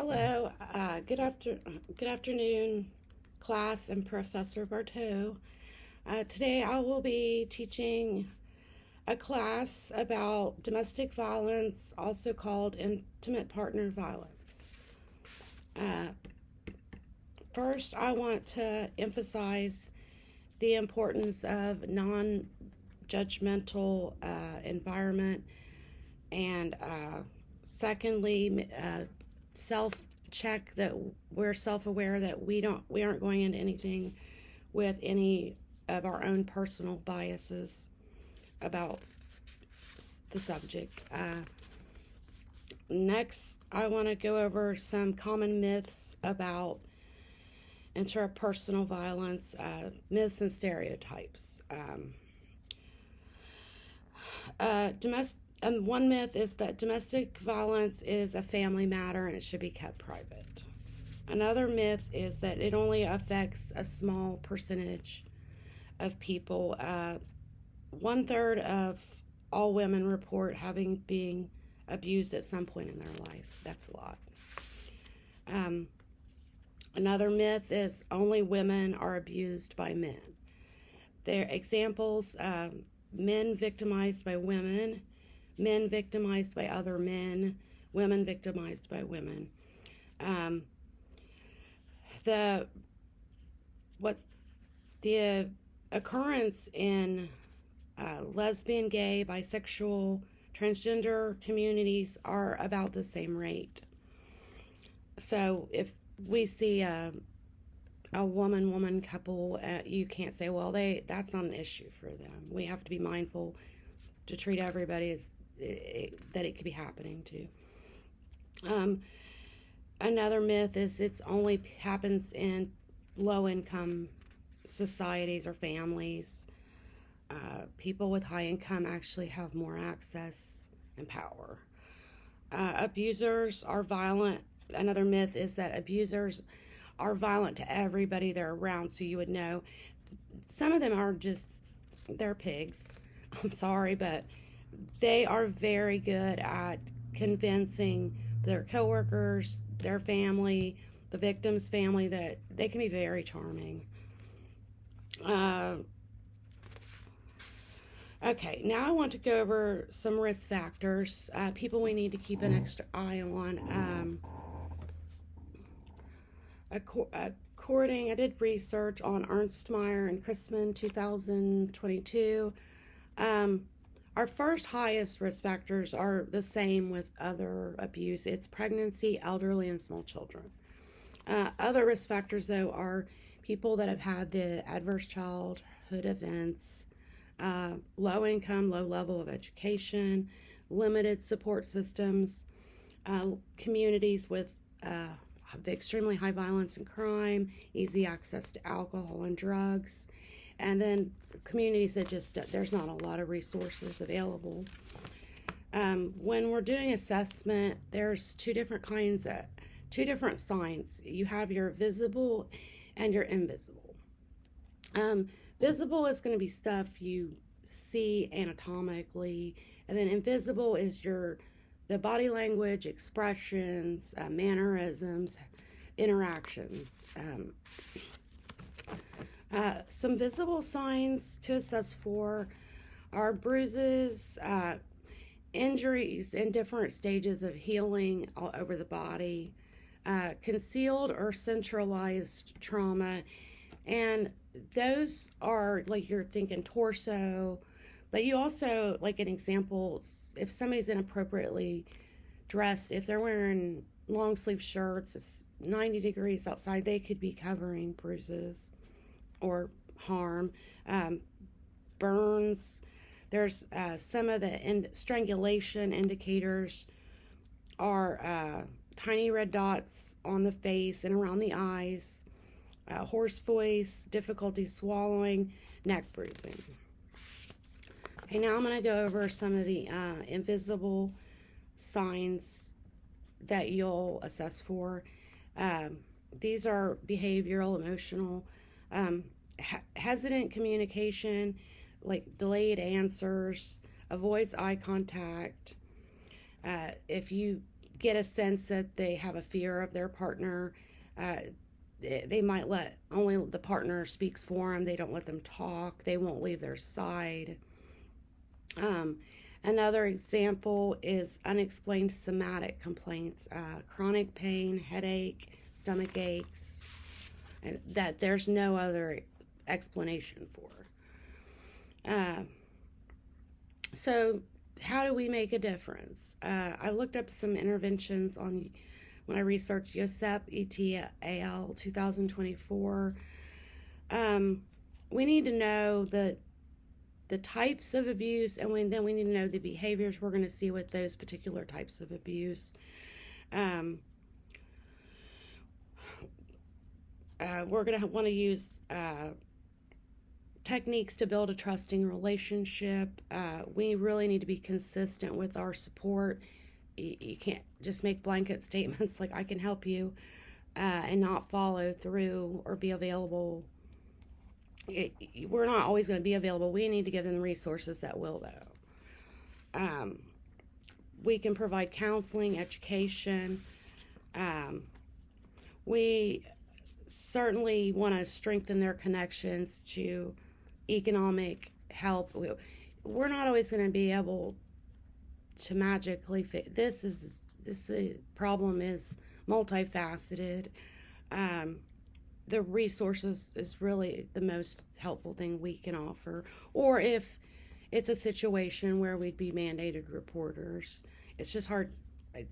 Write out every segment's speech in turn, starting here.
Hello, good afternoon, class and Professor Barteau. Today I will be teaching a class about domestic violence, also called intimate partner violence. Uh, First, I want to emphasize the importance of non-judgmental environment, and secondly, self check that we're self-aware that we aren't going into anything with any of our own personal biases about the subject. Next, I want to go over some common myths about interpersonal violence, myths and stereotypes. One myth is that domestic violence is a family matter and it should be kept private. Another myth is that it only affects a small percentage of people. 1/3 of all women report having being abused at some point in their life. That's a lot. Another myth is only women are abused by men. There are examples: men victimized by women, men victimized by other men, women victimized by women. The occurrence in lesbian, gay, bisexual, transgender communities are about the same rate. So if we see a woman couple, you can't say, well, that's not an issue for them. We have to be mindful to treat everybody as that it could be happening to. Another myth is it's only happens in low-income societies or families. People with high income actually have more access and power. Abusers are violent. Another myth is that abusers are violent to everybody they're around, so you would know. Some of them are they're pigs. I'm sorry, but they are very good at convincing their coworkers, their family, the victim's family, that they can be very charming. Okay, now I want to go over some risk factors, people we need to keep an extra eye on. According, I did research on Ernstmeyer and Chrisman 2022. Our first highest risk factors are the same with other abuse. It's pregnancy, elderly, and small children. Other risk factors, though, are people that have had the adverse childhood events, low income, low level of education, limited support systems, communities with extremely high violence and crime, easy access to alcohol and drugs, and then communities that there's not a lot of resources available. When we're doing assessment, there's two different signs. You have your visible and your invisible. Visible is going to be stuff you see anatomically, and then invisible is the body language, expressions, mannerisms, interactions. Some visible signs to assess for are bruises, injuries in different stages of healing all over the body, concealed or centralized trauma, and those are like you're thinking torso, but you also, like an example, if somebody's inappropriately dressed, if they're wearing long sleeve shirts, it's 90 degrees outside, they could be covering bruises or harm. Burns. There's some of the strangulation indicators are tiny red dots on the face and around the eyes, hoarse voice, difficulty swallowing, neck bruising. Okay, now I'm going to go over some of the invisible signs that you'll assess for. These are behavioral, emotional, hesitant communication, like delayed answers, avoids eye contact. If you get a sense that they have a fear of their partner. Uh, they might let only the partner speaks for them. They don't let them talk. They won't leave their side. Um, Another example is unexplained somatic complaints, chronic pain, headache, stomach aches, and that there's no other explanation for. Uh, so, how do we make a difference? I looked up some interventions on when I researched YOSEP ETAL 2024. We need to know the types of abuse, and then we need to know the behaviors we're going to see with those particular types of abuse. We're going to want to use techniques to build a trusting relationship. We really need to be consistent with our support. You can't just make blanket statements like I can help you and not follow through or be available. We're not always going to be available. We need to give them the resources that will, though. We can provide counseling, education. We certainly want to strengthen their connections to economic help. We're not always going to be able to magically fit. This problem is multifaceted. The resources is really the most helpful thing we can offer. Or if it's a situation where we'd be mandated reporters, it's just hard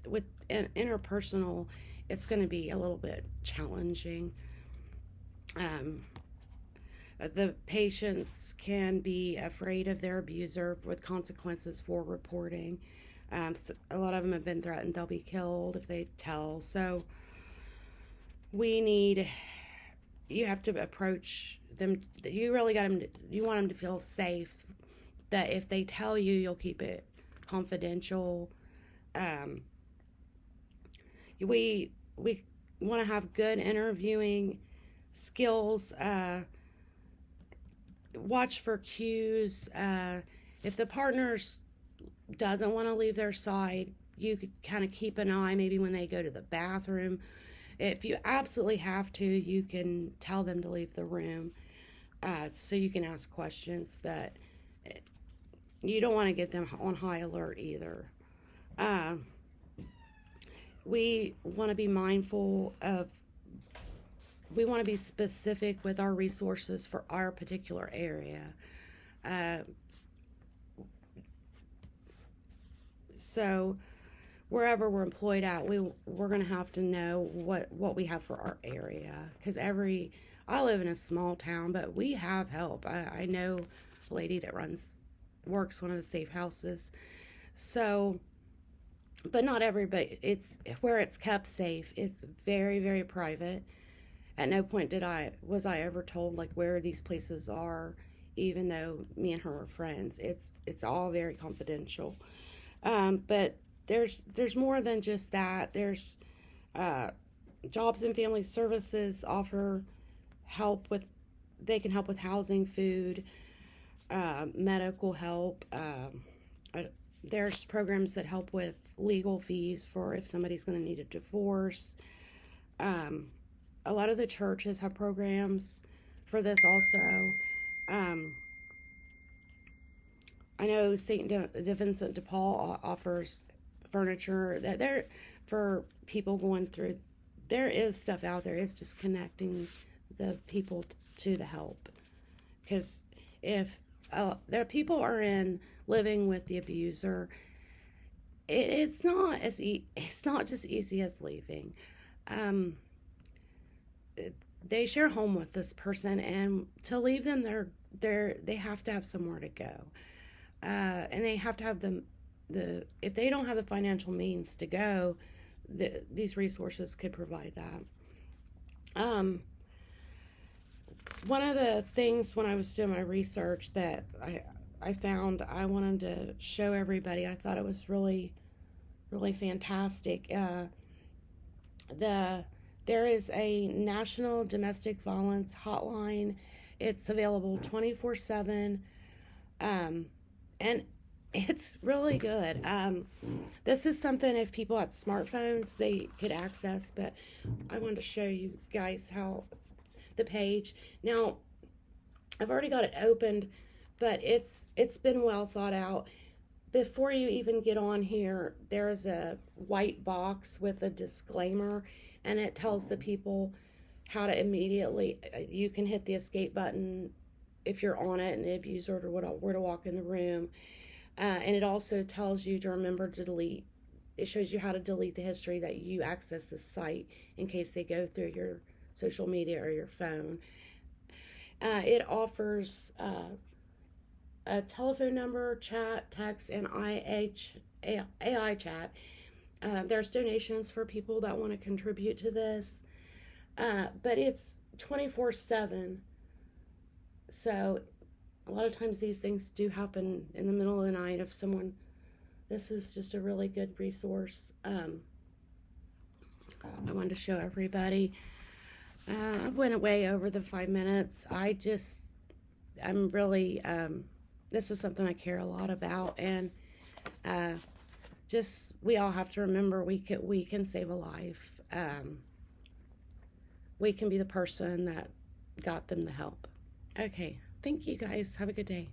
with interpersonal. It's going to be a little bit challenging. The patients can be afraid of their abuser with consequences for reporting. A lot of them have been threatened they'll be killed if they tell. So you have to approach them. You really got them. You want them to feel safe. That if they tell you, you'll keep it confidential. We want to have good interviewing skills. Watch for cues. If the partner doesn't want to leave their side, you could kind of keep an eye maybe when they go to the bathroom. If you absolutely have to, you can tell them to leave the room so you can ask questions, but you don't want to get them on high alert either. We want to be mindful of, we want to be specific with our resources for our particular area. So wherever we're employed at, we're going to have to know what we have for our area. Because I live in a small town, but we have help. I know a lady that works one of the safe houses. So, but not everybody, it's where it's kept safe. It's very, very private. At no point was I ever told like where these places are, even though me and her are friends. It's all very confidential. But there's more than just that. There's Jobs and Family Services offer help with, they can help with housing, food, medical help. There's programs that help with legal fees for if somebody's going to need a divorce. A lot of the churches have programs for this also. I know St. De Vincent de Paul offers furniture that they're for people going through. There is stuff out there. It's just connecting the people to the help. Because if there people are living with the abuser, it's not just easy as leaving. They share a home with this person, and to leave them, they have to have somewhere to go. And they have to have if they don't have the financial means to go, these resources could provide that. One of the things when I was doing my research that I found I wanted to show everybody, I thought it was really, really fantastic. There is a national domestic violence hotline. It's available 24/7. And It's really good. This is something if people had smartphones they could access, but I wanted to show you guys how the page. Now, I've already got it opened, but it's been well thought out. Before you even get on here, there's a white box with a disclaimer, and it tells the people how to immediately, you can hit the escape button if you're on it and the abuser or where to walk in the room. And it also tells you to remember to delete. It shows you how to delete the history that you access the site in case they go through your social media or your phone. It offers a telephone number, chat, text, and AI chat. There's donations for people that want to contribute to this, but it's 24/7. So a lot of times these things do happen in the middle of the night if someone. This is just a really good resource. I wanted to show everybody. I went way over the 5 minutes. I'm really, this is something I care a lot about, and we all have to remember we can save a life. We can be the person that got them the help. Okay, thank you guys. Have a good day.